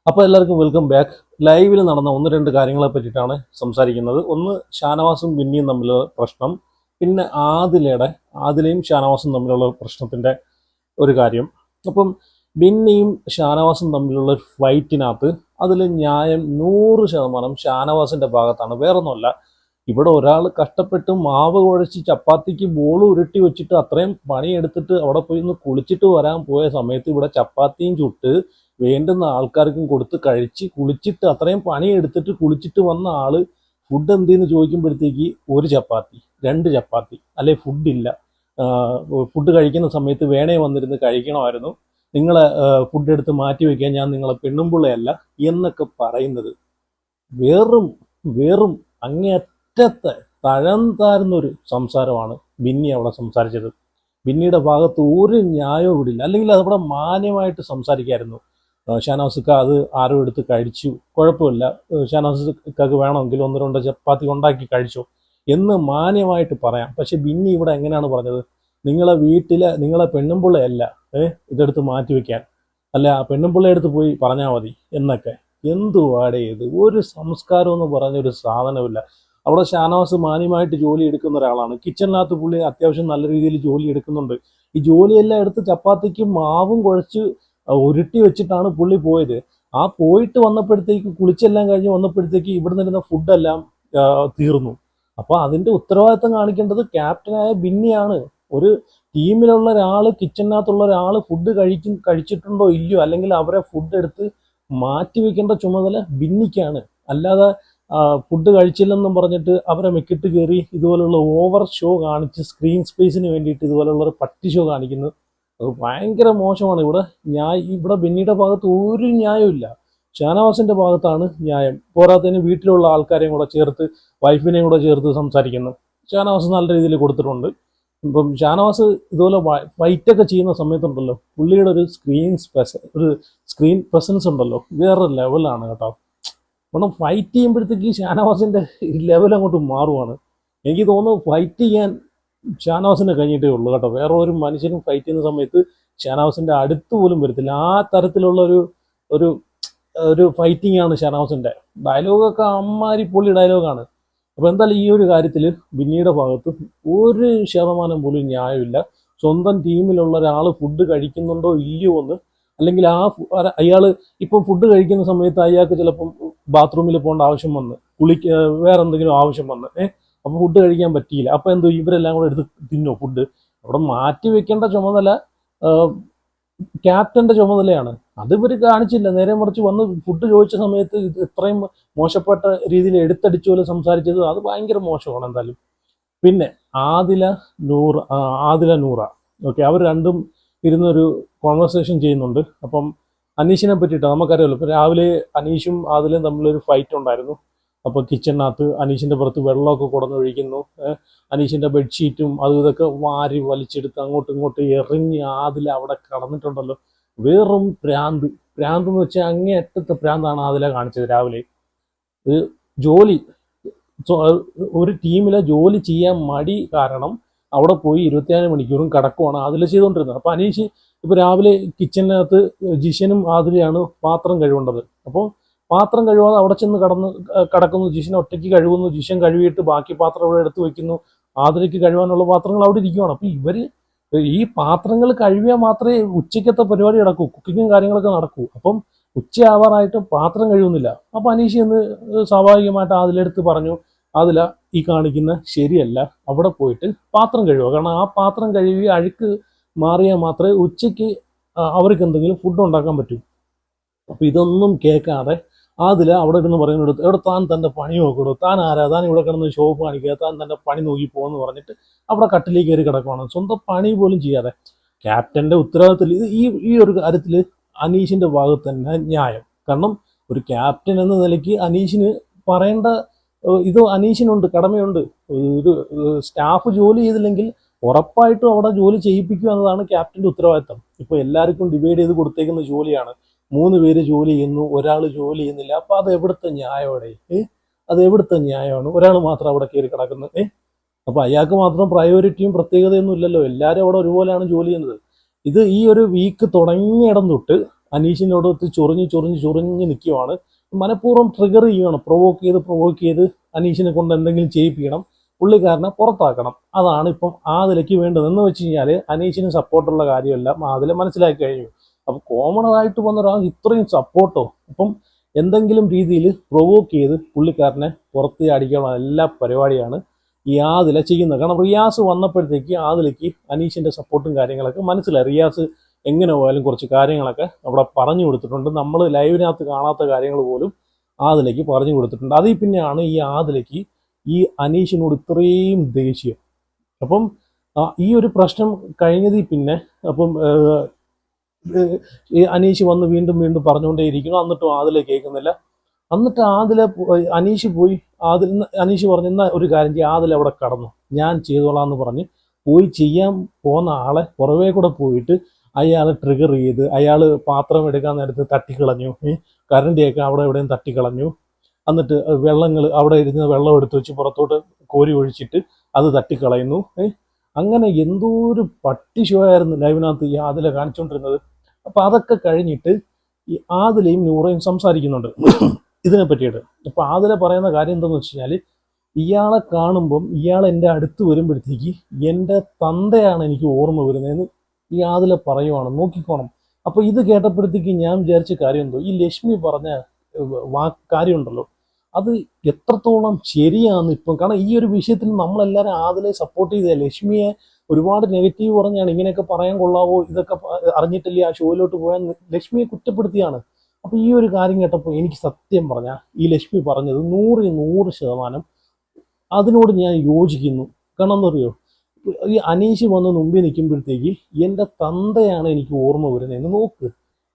അപ്പോൾ എല്ലാവർക്കും welcome back. ലൈവിൽ നടന്ന ഒന്ന് രണ്ട് കാര്യങ്ങളെ പറ്റിയിട്ടാണ് സംസാരിക്കുന്നത്. ഒന്ന് ഷാനവാസും ബിന്നിയും തമ്മിലുള്ള പ്രശ്നം, പിന്നെ ആദിലയും ഷാനവാസും തമ്മിലുള്ള പ്രശ്നത്തിൻ്റെ ഒരു കാര്യം. അപ്പം ബിന്നിയും ഷാനവാസും തമ്മിലുള്ള ഒരു ഫൈറ്റിനകത്ത് അതിൽ ന്യായം 100% ഷാനവാസിൻ്റെ ഭാഗത്താണ്. വേറൊന്നുമല്ല, ഇവിടെ ഒരാൾ കഷ്ടപ്പെട്ട് മാവ് കുഴച്ച് ചപ്പാത്തിക്ക് ബോൾ ഉരുട്ടി വെച്ചിട്ട് അത്രയും പണിയെടുത്തിട്ട് അവിടെ പോയി ഒന്ന് കുളിച്ചിട്ട് വരാൻ പോയ സമയത്ത് ഇവിടെ ചപ്പാത്തിയും ചുട്ട് വേണ്ടുന്ന ആൾക്കാർക്കും കൊടുത്ത് കഴിച്ച് കുളിച്ചിട്ട് അത്രയും പണിയെടുത്തിട്ട് കുളിച്ചിട്ട് വന്ന ആള് ഫുഡ് എന്തെന്ന് ചോദിക്കുമ്പോഴത്തേക്ക് ഒരു ചപ്പാത്തി, രണ്ട് ചപ്പാത്തി, അല്ലെ ഫുഡില്ല, ഫുഡ് കഴിക്കുന്ന സമയത്ത് വേണേ വന്നിരുന്ന് കഴിക്കണമായിരുന്നു, നിങ്ങളെ ഫുഡ് എടുത്ത് മാറ്റി വയ്ക്കാൻ ഞാൻ നിങ്ങളെ പെണ്ണുമ്പിള്ളയല്ല എന്നൊക്കെ പറയുന്നത് വെറും വെറും അങ്ങേയറ്റത്തെ തഴം താഴ്ന്നൊരു സംസാരമാണ് ബിന്നി അവിടെ സംസാരിച്ചത്. ബിന്നിയുടെ ഭാഗത്ത് ഒരു ന്യായവും ഇടില്ല. അല്ലെങ്കിൽ അതവിടെ മാന്യമായിട്ട് സംസാരിക്കായിരുന്നു. ഷാനവാസിക്ക അത് ആരും എടുത്ത് കഴിച്ചു, കുഴപ്പമില്ല, ഷാനവാസിക്കക്ക് വേണമെങ്കിൽ ഒന്ന് രണ്ട് ചപ്പാത്തി ഉണ്ടാക്കി കഴിച്ചോ എന്ന് മാന്യമായിട്ട് പറയാം. പക്ഷെ ബിന്നി ഇവിടെ എങ്ങനെയാണ് പറഞ്ഞത്? നിങ്ങളെ പെണ്ണുമ്പിള്ളയല്ല ഇതെടുത്ത് മാറ്റി വയ്ക്കാൻ, അല്ല പെണ്ണുമ്പിള്ള എടുത്ത് പോയി പറഞ്ഞാൽ മതി എന്നൊക്കെ. എന്തുവാടേ ഇത്? ഒരു സംസ്കാരം എന്ന് പറഞ്ഞൊരു സാധനമില്ല. അവിടെ ഷാനവാസ് മാന്യമായിട്ട് ജോലി എടുക്കുന്ന ഒരാളാണ്. കിച്ചണിനകത്ത് പുള്ളി അത്യാവശ്യം നല്ല രീതിയിൽ ജോലി എടുക്കുന്നുണ്ട്. ഈ ജോലിയെല്ലാം എടുത്ത് ചപ്പാത്തിക്ക് മാവും കുഴച്ച് ഉരുട്ടി വെച്ചിട്ടാണ് പുള്ളി പോയത്. ആ പോയിട്ട് വന്നപ്പോഴത്തേക്ക് കുളിച്ചെല്ലാം കഴിഞ്ഞ് വന്നപ്പോഴത്തേക്ക് ഇവിടെ നിന്നിരുന്ന ഫുഡെല്ലാം തീർന്നു. അപ്പോൾ അതിൻ്റെ ഉത്തരവാദിത്തം കാണിക്കേണ്ടത് ക്യാപ്റ്റനായ ബിന്നിയാണ്. ഒരു ടീമിലുള്ള ഒരാൾ, കിച്ചണിനകത്തുള്ള ഒരാൾ ഫുഡ് കഴിച്ചിട്ടുണ്ടോ ഇല്ലയോ, അല്ലെങ്കിൽ അവരെ ഫുഡ് എടുത്ത് മാറ്റി വെക്കേണ്ട ചുമതല ബിന്നിക്കാണ്. അല്ലാതെ ഫുഡ് കഴിച്ചില്ലെന്നും പറഞ്ഞിട്ട് അവരെ മെക്കിട്ട് കയറി ഇതുപോലുള്ള ഓവർ ഷോ കാണിച്ച് സ്ക്രീൻ സ്പേസിന് വേണ്ടിയിട്ട് ഇതുപോലുള്ള ഒരു പട്ടി ഷോ കാണിക്കുന്നത് അത് ഭയങ്കര മോശമാണ്. ഇവിടെ ബിന്നിയുടെ ഭാഗത്ത് ഒരു ന്യായമില്ല, ഷാനവാസിന്റെ ഭാഗത്താണ് ന്യായം. പോരാത്തതിന് വീട്ടിലുള്ള ആൾക്കാരെയും കൂടെ ചേർത്ത്, വൈഫിനെയും കൂടെ ചേർത്ത് സംസാരിക്കുന്നു. ഷാനവാസ് നല്ല രീതിയിൽ കൊടുത്തിട്ടുണ്ട്. ഇപ്പം ഷാനവാസ് ഇതുപോലെ ഫൈറ്റൊക്കെ ചെയ്യുന്ന സമയത്തുണ്ടല്ലോ, പുള്ളിയുടെ ഒരു സ്ക്രീൻ പ്രസൻസ് ഉണ്ടല്ലോ, വേറെ ലെവലാണ് കേട്ടോ. കാരണം ഫൈറ്റ് ചെയ്യുമ്പോഴത്തേക്ക് ഷാനവാസിന്റെ ലെവൽ അങ്ങോട്ട് മാറുവാണ്. എനിക്ക് തോന്നുന്നു ഫൈറ്റ് ചെയ്യാൻ ഷാനവാസിനെ കഴിഞ്ഞിട്ടേ ഉള്ളൂ കേട്ടോ. വേറെ ഒരു മനുഷ്യനും ഫൈറ്റ് ചെയ്യുന്ന സമയത്ത് ഷാനവാസിന്റെ അടുത്ത് പോലും വരത്തില്ല. ആ തരത്തിലുള്ള ഒരു ഒരു ഫൈറ്റിംഗ് ആണ് ഷാനവാസിന്റെ. ഡയലോഗൊക്കെ അമ്മാരി പൊളി ഡയലോഗാണ്. അപ്പോൾ എന്തായാലും ഈ ഒരു കാര്യത്തിൽ ബിന്നിയുടെ ഭാഗത്ത് 1% പോലും ന്യായമില്ല. സ്വന്തം ടീമിലുള്ള ഒരാൾ ഫുഡ് കഴിക്കുന്നുണ്ടോ ഇല്ലയോ എന്ന്, അല്ലെങ്കിൽ അയാൾ ഇപ്പം ഫുഡ് കഴിക്കുന്ന സമയത്ത് അയാൾക്ക് ചിലപ്പം ബാത്റൂമിൽ പോകേണ്ട ആവശ്യം വന്ന്, വേറെ എന്തെങ്കിലും ആവശ്യം വന്ന് അപ്പോൾ ഫുഡ് കഴിക്കാൻ പറ്റിയില്ല. അപ്പോൾ എന്തോ ഇവരെല്ലാം കൂടെ എടുത്ത് തിന്നോ ഫുഡ്? അവിടെ മാറ്റി വെക്കേണ്ട ചുമതല ക്യാപ്റ്റന്റെ ചുമതലയാണ്. അത് ഇവർ കാണിച്ചില്ല. നേരെ മറിച്ച് വന്ന് ഫുഡ് ചോദിച്ച സമയത്ത് ഇത്രയും മോശപ്പെട്ട രീതിയിൽ എടുത്തടിച്ച പോലെ സംസാരിച്ചത് അത് ഭയങ്കര മോശമാണ് എന്തായാലും. പിന്നെ ആദില നൂറ ഓക്കെ, അവർ രണ്ടും ഇരുന്നൊരു കോൺവെർസേഷൻ ചെയ്യുന്നുണ്ട്. അപ്പം അനീഷിനെ പറ്റിയിട്ട് നമുക്കറിയാമല്ലോ. ഇപ്പം രാവിലെ അനീഷും ആദിലും തമ്മിലൊരു ഫൈറ്റ് ഉണ്ടായിരുന്നു. അപ്പോൾ കിച്ചണിനകത്ത് അനീഷിൻ്റെ പുറത്ത് വെള്ളമൊക്കെ കൊടുന്നൊഴിക്കുന്നു. അനീഷിൻ്റെ ബെഡ്ഷീറ്റും അതും ഇതൊക്കെ വാരി വലിച്ചെടുത്ത് അങ്ങോട്ടും ഇങ്ങോട്ടും എറിഞ്ഞ് ആദില അവിടെ കടന്നിട്ടുണ്ടല്ലോ. വെറും ഭ്രാന്ത് എന്ന് വെച്ചാൽ അങ്ങേയറ്റത്തെ ഭ്രാന്താണ് ആദില കാണിച്ചത് രാവിലെ. ജോലി ഒരു ടീമിലെ ജോലി ചെയ്യാൻ മടി കാരണം അവിടെ പോയി 24 മണിക്കൂറും കിടക്കുവാണ് ആദില ചെയ്തുകൊണ്ടിരുന്നത്. അപ്പോൾ അനീഷ് ഇപ്പോൾ രാവിലെ കിച്ചണിനകത്ത് ജിഷനും ആദിലയാണ് പാത്രം കഴുകേണ്ടത്. അപ്പോൾ പാത്രം കഴുകാതെ അവിടെ ചെന്ന് കിടക്കുന്നു. ജിഷൻ ഒറ്റയ്ക്ക് കഴുകുന്നു. ജിഷൻ കഴുകിയിട്ട് ബാക്കി പാത്രം ഇവിടെ എടുത്ത് വെക്കുന്നു. ആദിലയ്ക്ക് കഴുകാനുള്ള പാത്രങ്ങൾ അവിടെ ഇരിക്കുവാണ്. അപ്പോൾ ഇവർ ഈ പാത്രങ്ങൾ കഴുകിയാൽ മാത്രമേ ഉച്ചയ്ക്കത്തെ പരിപാടി നടക്കൂ, കുക്കിങ്ങും കാര്യങ്ങളൊക്കെ നടക്കൂ. അപ്പം ഉച്ചയാവാറായിട്ട് പാത്രം കഴുകുന്നില്ല. അപ്പോൾ അനീഷ് എന്ന് സ്വാഭാവികമായിട്ട് ആദിലെടുത്ത് പറഞ്ഞു, ആദില ഈ കാണിക്കുന്ന ശരിയല്ല, അവിടെ പോയിട്ട് പാത്രം കഴുകുക. കാരണം ആ പാത്രം കഴുകി അഴുക്ക് മാറിയാൽ മാത്രമേ ഉച്ചയ്ക്ക് അവർക്ക് എന്തെങ്കിലും ഫുഡ് ഉണ്ടാക്കാൻ പറ്റൂ. അപ്പോൾ ഇതൊന്നും കേൾക്കാതെ ആദില അവിടെ ഇരുന്ന് പറയുന്നത്, എവിടെ താൻ തൻ്റെ പണി നോക്കിടൂ, താൻ ആരാ, താൻ ഇവിടെ കിടന്ന് ഷോപ്പ് കാണിക്കുക, താൻ തൻ്റെ പണി നോക്കി പോകുമെന്ന് പറഞ്ഞിട്ട് അവിടെ കട്ടിലേക്ക് കയറി കിടക്കുവാണ്, സ്വന്തം പണി പോലും ചെയ്യാതെ. ക്യാപ്റ്റന്റെ ഉത്തരവാദിത്തത്തിൽ ഈ ഒരു കാര്യത്തിൽ അനീഷിന്റെ ഭാഗത്ത് തന്നെ ന്യായം. കാരണം ഒരു ക്യാപ്റ്റൻ എന്ന നിലയ്ക്ക് അനീഷിന് പറയേണ്ട ഇത് അനീഷിനുണ്ട്, കടമയുണ്ട്. ഒരു സ്റ്റാഫ് ജോലി ചെയ്തില്ലെങ്കിൽ ഉറപ്പായിട്ടും അവിടെ ജോലി ചെയ്യിപ്പിക്കുക എന്നതാണ് ക്യാപ്റ്റന്റെ ഉത്തരവാദിത്തം. ഇപ്പോൾ എല്ലാവർക്കും ഡിവൈഡ് ചെയ്ത് കൊടുത്തേക്കുന്ന ജോലിയാണ്. 3 പേര് ജോലി ചെയ്യുന്നു, ഒരാൾ ജോലി ചെയ്യുന്നില്ല. അപ്പോൾ അത് എവിടുത്തെ ന്യായമാണ്? അത് എവിടുത്തെ ന്യായമാണ്? ഒരാൾ മാത്രം അവിടെ കയറി കിടക്കുന്നത്. അപ്പോൾ അയാൾക്ക് മാത്രം പ്രയോറിറ്റിയും പ്രത്യേകതയൊന്നും ഇല്ലല്ലോ. എല്ലാവരും അവിടെ ഒരുപോലെയാണ് ജോലി ചെയ്യുന്നത്. ഇത് ഈ ഒരു വീക്ക് തുടങ്ങിയിടം തൊട്ട് അനീഷിനോടൊത്ത് ചൊറിഞ്ഞ് നിൽക്കുവാണ്. മനഃപൂർവ്വം ട്രിഗർ ചെയ്യുകയാണ്, പ്രൊവോക്ക് ചെയ്ത് അനീഷിനെ കൊണ്ട് എന്തെങ്കിലും ചെയ്യിപ്പിക്കണം, പുള്ളിക്കാരനെ പുറത്താക്കണം. അതാണ് ഇപ്പം ആദിലയ്ക്ക് വേണ്ടത്. എന്ന് വെച്ച് കഴിഞ്ഞാൽ അനീഷിന് സപ്പോർട്ടുള്ള കാര്യമെല്ലാം ആദില മനസ്സിലാക്കി കഴിഞ്ഞു. അപ്പം കോമണായിട്ട് വന്ന ഒരാൾ ഇത്രയും സപ്പോർട്ടോ, അപ്പം എന്തെങ്കിലും രീതിയിൽ പ്രൊവോക്ക് ചെയ്ത് പുള്ളിക്കാരനെ പുറത്ത് അടിക്കാനുള്ള എല്ലാ പരിപാടിയാണ് ഈ ആദില ചെയ്യുന്നത്. കാരണം റിയാസ് വന്നപ്പോഴത്തേക്ക് ആദിലയ്ക്ക് അനീഷിൻ്റെ സപ്പോർട്ടും കാര്യങ്ങളൊക്കെ മനസ്സിലായി. റിയാസ് എങ്ങനെ പോയാലും കുറച്ച് കാര്യങ്ങളൊക്കെ അവിടെ പറഞ്ഞു കൊടുത്തിട്ടുണ്ട്. നമ്മൾ ലൈവിനകത്ത് കാണാത്ത കാര്യങ്ങൾ പോലും ആദിലയ്ക്ക് പറഞ്ഞു കൊടുത്തിട്ടുണ്ട്. അതിൽ പിന്നെയാണ് ഈ ആദിലയ്ക്ക് ഈ അനീഷിനോട് ഇത്രയും ദേഷ്യം. അപ്പം ഈ ഒരു പ്രശ്നം കഴിഞ്ഞതിൽ പിന്നെ അപ്പം ഈ അനീഷ് വന്ന് വീണ്ടും പറഞ്ഞുകൊണ്ടേയിരിക്കുന്നു. എന്നിട്ടും ആദില കേൾക്കുന്നില്ല. എന്നിട്ട് അനീഷ് പോയി അനീഷ് പറഞ്ഞു, എന്നാൽ ഒരു കാര്യം ചെയ്യും, ആദില അവിടെ കടന്നു, ഞാൻ ചെയ്തോളാം എന്ന് പറഞ്ഞ് പോയി ചെയ്യാൻ പോകുന്ന ആളെ പുറവേ കൂടെ പോയിട്ട് അയാൾ ട്രിഗർ ചെയ്ത് അയാൾ പാത്രം എടുക്കാൻ നേരത്ത് തട്ടിക്കളഞ്ഞു, കരണ്ടിയൊക്കെ അവിടെ എവിടെയും തട്ടിക്കളഞ്ഞു. എന്നിട്ട് അവിടെ ഇരുന്ന് വെള്ളം എടുത്ത് വെച്ച് പുറത്തോട്ട് കോരി ഒഴിച്ചിട്ട് അത് തട്ടിക്കളയുന്നു. അങ്ങനെ എന്തോ ഒരു പട്ടി ഷോ ആയിരുന്നു ലൈവിനകത്ത് ഈ ആദില കാണിച്ചുകൊണ്ടിരുന്നത്. അപ്പം അതൊക്കെ കഴിഞ്ഞിട്ട് ഈ ആദിലയും നൂറയും സംസാരിക്കുന്നുണ്ട് ഇതിനെ പറ്റിയിട്ട്. അപ്പം ആദില പറയുന്ന കാര്യം എന്താണെന്ന് വെച്ച് കഴിഞ്ഞാൽ, ഇയാളെ കാണുമ്പം ഇയാൾ എൻ്റെ അടുത്ത് വരുമ്പോഴത്തേക്ക് എൻ്റെ തന്തയാണ് എനിക്ക് ഓർമ്മ വരുന്നതെന്ന് ഈ ആദില പറയുവാണ്. നോക്കിക്കോണം. അപ്പോൾ ഇത് കേട്ടപ്പോഴത്തേക്ക് ഞാൻ വിചാരിച്ച കാര്യം എന്തോ, ഈ ലക്ഷ്മി പറഞ്ഞ കാര്യമുണ്ടല്ലോ, അത് എത്രത്തോളം ശരിയാണെന്ന് ഇപ്പം. കാരണം ഈ ഒരു വിഷയത്തിൽ നമ്മളെല്ലാവരും ആദിലെ സപ്പോർട്ട് ചെയ്ത ലക്ഷ്മിയെ ഒരുപാട് നെഗറ്റീവ് പറഞ്ഞാണ്, ഇങ്ങനെയൊക്കെ പറയാൻ കൊള്ളാവോ, ഇതൊക്കെ അറിഞ്ഞിട്ടില്ലേ ആ ഷോയിലോട്ട് പോയാൽ ലക്ഷ്മിയെ കുറ്റപ്പെടുത്തിയാണ്. അപ്പോൾ ഈ ഒരു കാര്യം കേട്ടപ്പോൾ എനിക്ക് സത്യം പറഞ്ഞാൽ ഈ ലക്ഷ്മി പറഞ്ഞത് 100% അതിനോട് ഞാൻ യോജിക്കുന്നു. കാരണം എന്താ പറയുക, ഈ അനീഷ് വന്ന് മുമ്പിൽ നിൽക്കുമ്പോഴത്തേക്ക് എൻ്റെ തന്തയാണ് എനിക്ക് ഓർമ്മ വരുന്നതെന്ന്. നോക്ക്,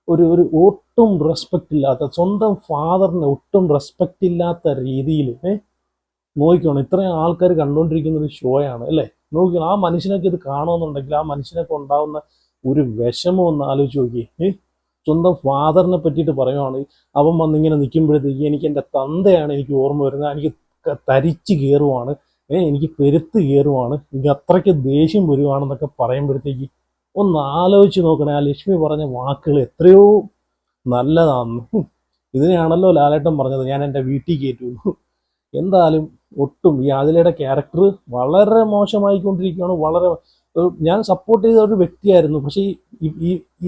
ഒരു ഒട്ടും റെസ്പെക്റ്റ് ഇല്ലാത്ത, സ്വന്തം ഫാദറിനെ ഒട്ടും റെസ്പെക്റ്റ് ഇല്ലാത്ത രീതിയിൽ നോക്കിക്കണം. ഇത്രയും ആൾക്കാർ കണ്ടുകൊണ്ടിരിക്കുന്ന ഒരു ഷോയാണ് അല്ലേ. നോക്കിക്കണം, ആ മനുഷ്യനൊക്കെ ഇത് കാണുമെന്നുണ്ടെങ്കിൽ ആ മനുഷ്യനൊക്കെ ഉണ്ടാവുന്ന ഒരു വിഷമം ഒന്ന് ആലോചിച്ച് നോക്കി. സ്വന്തം ഫാദറിനെ പറ്റിയിട്ട് പറയുവാണ്, അവൻ വന്നിങ്ങനെ നിൽക്കുമ്പോഴത്തേക്ക് എനിക്ക് എൻ്റെ തന്തയാണ് എനിക്ക് ഓർമ്മ വരുന്നത്, എനിക്ക് തരിച്ച് കയറുവാണ്, എനിക്ക് പെരുത്ത് കയറുവാണ്, എനിക്ക് അത്രയ്ക്ക് ദേഷ്യം വരുവാണെന്നൊക്കെ പറയുമ്പോഴത്തേക്ക് ഒന്ന് ആലോചിച്ച് നോക്കണേ. ആ ലക്ഷ്മി പറഞ്ഞ വാക്കുകൾ എത്രയോ നല്ലതാണെന്ന്. ഇതിനെയാണല്ലോ ലാലേട്ടൻ പറഞ്ഞത്, ഞാൻ എൻ്റെ വീട്ടിൽ കയറ്റുന്നു. എന്തായാലും ഒട്ടും ഈ ആദിലയുടെ ക്യാരക്ടർ വളരെ മോശമായിക്കൊണ്ടിരിക്കുകയാണ്. ഞാൻ സപ്പോർട്ട് ചെയ്ത ഒരു വ്യക്തിയായിരുന്നു. പക്ഷേ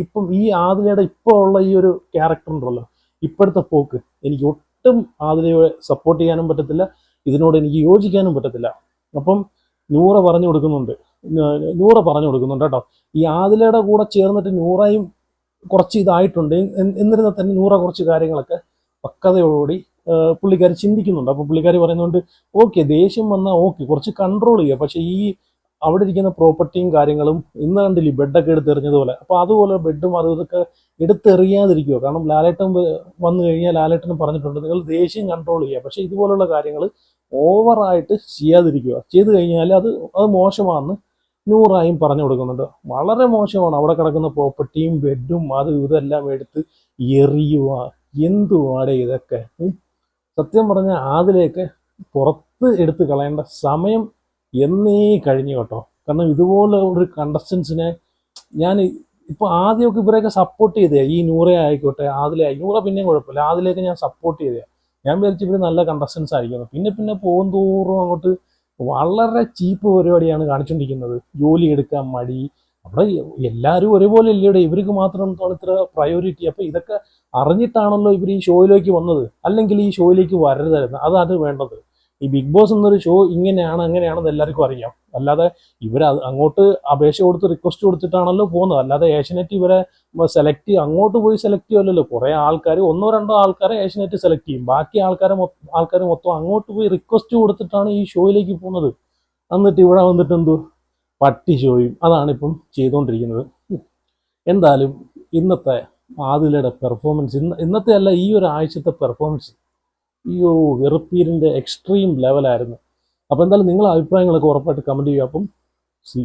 ഇപ്പം ഈ ആദിലയുടെ ഇപ്പോൾ ഉള്ള ഈ ഒരു ക്യാരക്ടർ ഉണ്ടല്ലോ, ഇപ്പോഴത്തെ പോക്ക്, എനിക്ക് ഒട്ടും ആദിലയെ സപ്പോർട്ട് ചെയ്യാനും പറ്റത്തില്ല, ഇതിനോട് എനിക്ക് യോജിക്കാനും പറ്റത്തില്ല. അപ്പം നൂറ പറഞ്ഞു കൊടുക്കുന്നുണ്ട് കേട്ടോ. ഈ ആദിലയുടെ കൂടെ ചേർന്നിട്ട് നൂറയും കുറച്ച് ഇതായിട്ടുണ്ട്. എന്നിരുന്നാൽ തന്നെ നൂറ കുറച്ച് കാര്യങ്ങളൊക്കെ പക്വതയോടുകൂടി പുള്ളിക്കാർ ചിന്തിക്കുന്നുണ്ട്. അപ്പോൾ പുള്ളിക്കാർ പറയുന്നുണ്ട്, ഓക്കെ ദേഷ്യം വന്നാൽ ഓക്കെ, കുറച്ച് കൺട്രോൾ ചെയ്യുക, പക്ഷേ ഈ അവിടെ ഇരിക്കുന്ന പ്രോപ്പർട്ടിയും കാര്യങ്ങളും ഇന്ന് കണ്ടില്ലേ ബെഡൊക്കെ എടുത്തെറിഞ്ഞതുപോലെ, അപ്പോൾ അതുപോലെ ബെഡും ഇതൊക്കെ എടുത്തെറിയാതിരിക്കുക. കാരണം ലാലേട്ടൻ വന്നു കഴിഞ്ഞാൽ ലാലേട്ടൻ പറഞ്ഞിട്ടുണ്ട്, നിങ്ങൾ ദേഷ്യം കൺട്രോൾ ചെയ്യുക, പക്ഷേ ഇതുപോലുള്ള കാര്യങ്ങൾ ഓവറായിട്ട് ചെയ്യാതിരിക്കുക. ചെയ്തു കഴിഞ്ഞാൽ അത് മോശമാണെന്ന് നൂറായും പറഞ്ഞു കൊടുക്കുന്നുണ്ട്. വളരെ മോശമാണ്. അവിടെ കിടക്കുന്ന പ്രോപ്പർട്ടിയും ബെഡും ഇതെല്ലാം എടുത്ത് എറിയുക. എന്തുവാടെ ഇതൊക്കെ. സത്യം പറഞ്ഞാൽ ആദിലയൊക്കെ പുറത്ത് എടുത്ത് കളയേണ്ട സമയം എന്നേ കഴിഞ്ഞു കേട്ടോ. കാരണം ഇതുപോലെ ഒരു കണ്ടസ്റ്റൻസിനെ ഞാൻ ഇപ്പോൾ ആദ്യമൊക്കെ ഇവരെയൊക്കെ സപ്പോർട്ട് ചെയ്തേ, ഈ നൂറ ആയിക്കോട്ടെ ആദില നൂറ പിന്നെയും കുഴപ്പമില്ല, ആദിലയൊക്കെ ഞാൻ സപ്പോർട്ട് ചെയ്തേ. ഞാൻ വിചാരിച്ചു ഇവർ നല്ല കണ്ടസ്റ്റൻസ് ആയിരിക്കുന്നു. പിന്നെ പോകും തോറും അങ്ങോട്ട് വളരെ ചീപ്പ് പരിപാടിയാണ് കാണിച്ചുകൊണ്ടിരിക്കുന്നത്. ജോലി എടുക്കാൻ മടി. അവിടെ എല്ലാവരും ഒരുപോലെ ഇല്ലയുടെ, ഇവർക്ക് മാത്രം ഇത്ര പ്രയോറിറ്റി. അപ്പോൾ ഇതൊക്കെ അറിഞ്ഞിട്ടാണല്ലോ ഇവർ ഈ ഷോയിലേക്ക് വന്നത്, അല്ലെങ്കിൽ ഈ ഷോയിലേക്ക് വരരുതായിരുന്നു. അതാണ് വേണ്ടത്. ഈ ബിഗ് ബോസ് എന്നൊരു ഷോ ഇങ്ങനെയാണ് അങ്ങനെയാണെന്ന് എല്ലാവർക്കും അറിയാം. അല്ലാതെ ഇവർ അങ്ങോട്ട് അപേക്ഷ കൊടുത്ത് റിക്വസ്റ്റ് കൊടുത്തിട്ടാണല്ലോ പോകുന്നത്. അല്ലാതെ ഏഷ്യനെറ്റ് ഇവരെ അങ്ങോട്ട് പോയി സെലക്ട് ചെയ്യുമല്ലോ. കുറേ ആൾക്കാർ, 1-2 ആൾക്കാരെ ഏഷ്യനെറ്റ് സെലക്ട് ചെയ്യും, ബാക്കി ആൾക്കാർ മൊത്തം അങ്ങോട്ട് പോയി റിക്വസ്റ്റ് കൊടുത്തിട്ടാണ് ഈ ഷോയിലേക്ക് പോകുന്നത്. എന്നിട്ട് ഇവിടെ വന്നിട്ട് എന്തോ പട്ടി ഷോയും അതാണിപ്പം ചെയ്തുകൊണ്ടിരിക്കുന്നത്. എന്തായാലും ഇന്നത്തെ ആദിലയുടെ പെർഫോമൻസ്, ഇന്നത്തെ അല്ല ഈ ഒരു ആഴ്ചത്തെ പെർഫോമൻസ്, വെറുപ്പീരിൻ്റെ എക്സ്ട്രീം ലെവലായിരുന്നു. അപ്പോൾ എന്തായാലും നിങ്ങളുടെ അഭിപ്രായങ്ങളൊക്കെ ഉറപ്പായിട്ട് കമൻറ്റ് ചെയ്യുക. അപ്പം സി